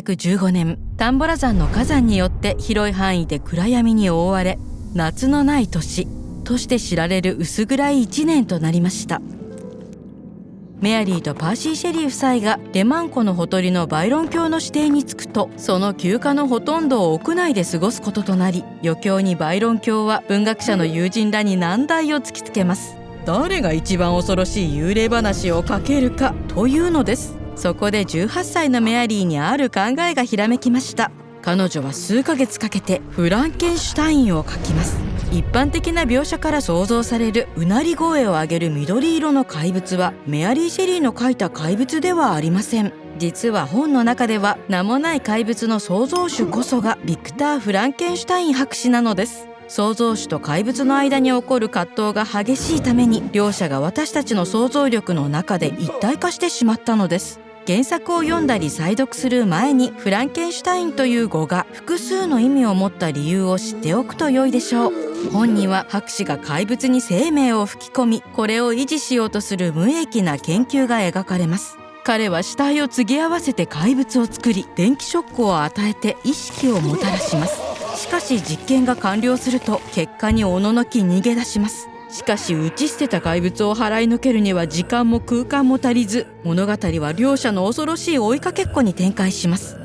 1815年、タンボラ山の火山によって広い範囲で暗闇に覆われ、夏のない年として知られる薄暗い1年となりました。メアリーとパーシー・シェリー夫妻がレマン湖のほとりのバイロン峡の指定に着くと、その休暇のほとんどを屋内で過ごすこととなり、余興にバイロン峡は文学者の友人らに難題を突きつけます。誰が一番恐ろしい幽霊話を書けるかというのです。そこで18歳のメアリーにある考えがひらめきました。彼女は数ヶ月かけてフランケンシュタインを描きます。一般的な描写から想像されるうなり声を上げる緑色の怪物はメアリー・シェリーの描いた怪物ではありません。実は本の中では名もない怪物の創造主こそがビクター・フランケンシュタイン博士なのです。創造主と怪物の間に起こる葛藤が激しいために、両者が私たちの想像力の中で一体化してしまったのです。原作を読んだり再読する前に、フランケンシュタインという語が複数の意味を持った理由を知っておくと良いでしょう。本には博士が怪物に生命を吹き込み、これを維持しようとする無益な研究が描かれます。彼は死体を継ぎ合わせて怪物を作り、電気ショックを与えて意識をもたらします。しかし実験が完了すると結果におののき逃げ出します。しかし打ち捨てた怪物を払いのけるには時間も空間も足りず、物語は両者の恐ろしい追いかけっこに展開します。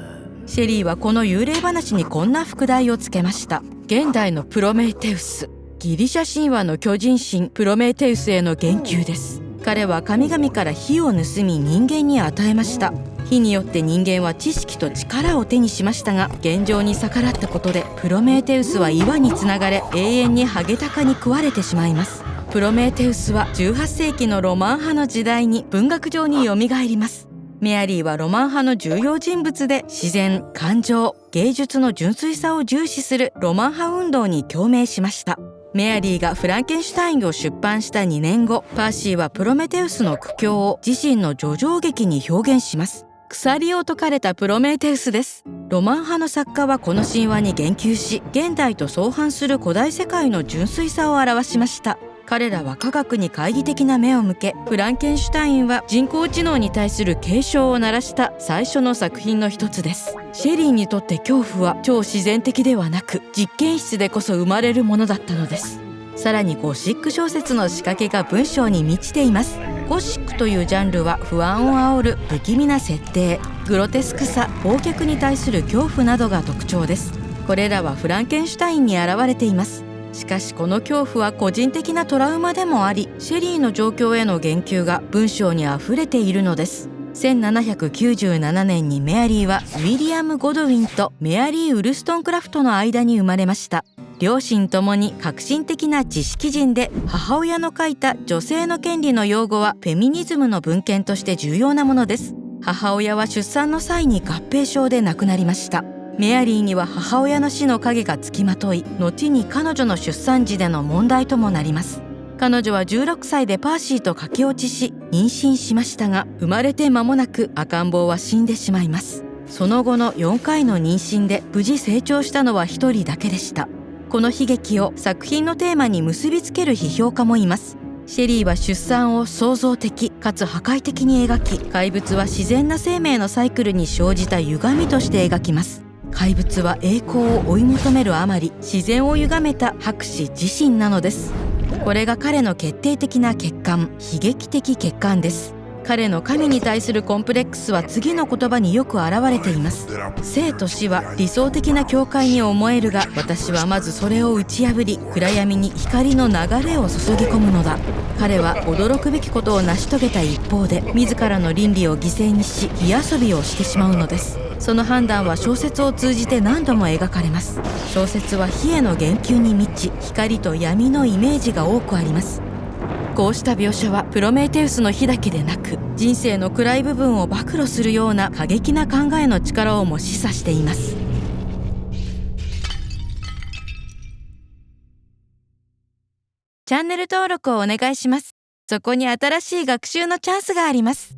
シェリーはこの幽霊話にこんな副題をつけました。現代のプロメイテウス。ギリシャ神話の巨人神プロメイテウスへの言及です。彼は神々から火を盗み人間に与えました。火によって人間は知識と力を手にしましたが、現状に逆らったことでプロメイテウスは岩につながれ、永遠にハゲタカに食われてしまいます。プロメイテウスは18世紀のロマン派の時代に文学上によみがえります。メアリーはロマン派の重要人物で、自然、感情、芸術の純粋さを重視するロマン派運動に共鳴しました。メアリーがフランケンシュタインを出版した2年後、パーシーはプロメテウスの苦境を自身の叙情劇に表現します。鎖を解かれたプロメテウスです。ロマン派の作家はこの神話に言及し、現代と相反する古代世界の純粋さを表しました。彼らは科学に懐疑的な目を向け、フランケンシュタインは人工知能に対する警鐘を鳴らした最初の作品の一つです。シェリーにとって恐怖は超自然的ではなく、実験室でこそ生まれるものだったのです。さらにゴシック小説の仕掛けが文章に満ちています。ゴシックというジャンルは不安を煽る不気味な設定、グロテスクさ、忘却に対する恐怖などが特徴です。これらはフランケンシュタインに現れています。しかしこの恐怖は個人的なトラウマでもあり、シェリーの状況への言及が文章にあふれているのです。1797年にメアリーはウィリアム・ゴドウィンとメアリー・ウルストンクラフトの間に生まれました。両親ともに革新的な知識人で、母親の書いた女性の権利の用語はフェミニズムの文献として重要なものです。母親は出産の際に合併症で亡くなりました。メアリーには母親の死の影がつきまとい、後に彼女の出産時での問題ともなります。彼女は16歳でパーシーと駆け落ちし妊娠しましたが、生まれて間もなく赤ん坊は死んでしまいます。その後の4回の妊娠で無事成長したのは1人だけでした。この悲劇を作品のテーマに結びつける批評家もいます。シェリーは出産を創造的かつ破壊的に描き、怪物は自然な生命のサイクルに生じた歪みとして描きます。怪物は栄光を追い求めるあまり、自然を歪めた博士自身なのです。これが彼の決定的な欠陥、悲劇的欠陥です。彼の神に対するコンプレックスは次の言葉によく表れています。生と死は理想的な境界に思えるが、私はまずそれを打ち破り、暗闇に光の流れを注ぎ込むのだ。彼は驚くべきことを成し遂げた一方で、自らの倫理を犠牲にし火遊びをしてしまうのです。その判断は小説を通じて何度も描かれます。小説は火への言及に満ち、光と闇のイメージが多くあります。こうした描写はプロメイテウスの火だけでなく、人生の暗い部分を暴露するような過激な考えの力をも示唆しています。チャンネル登録をお願いします。そこに新しい学習のチャンスがあります。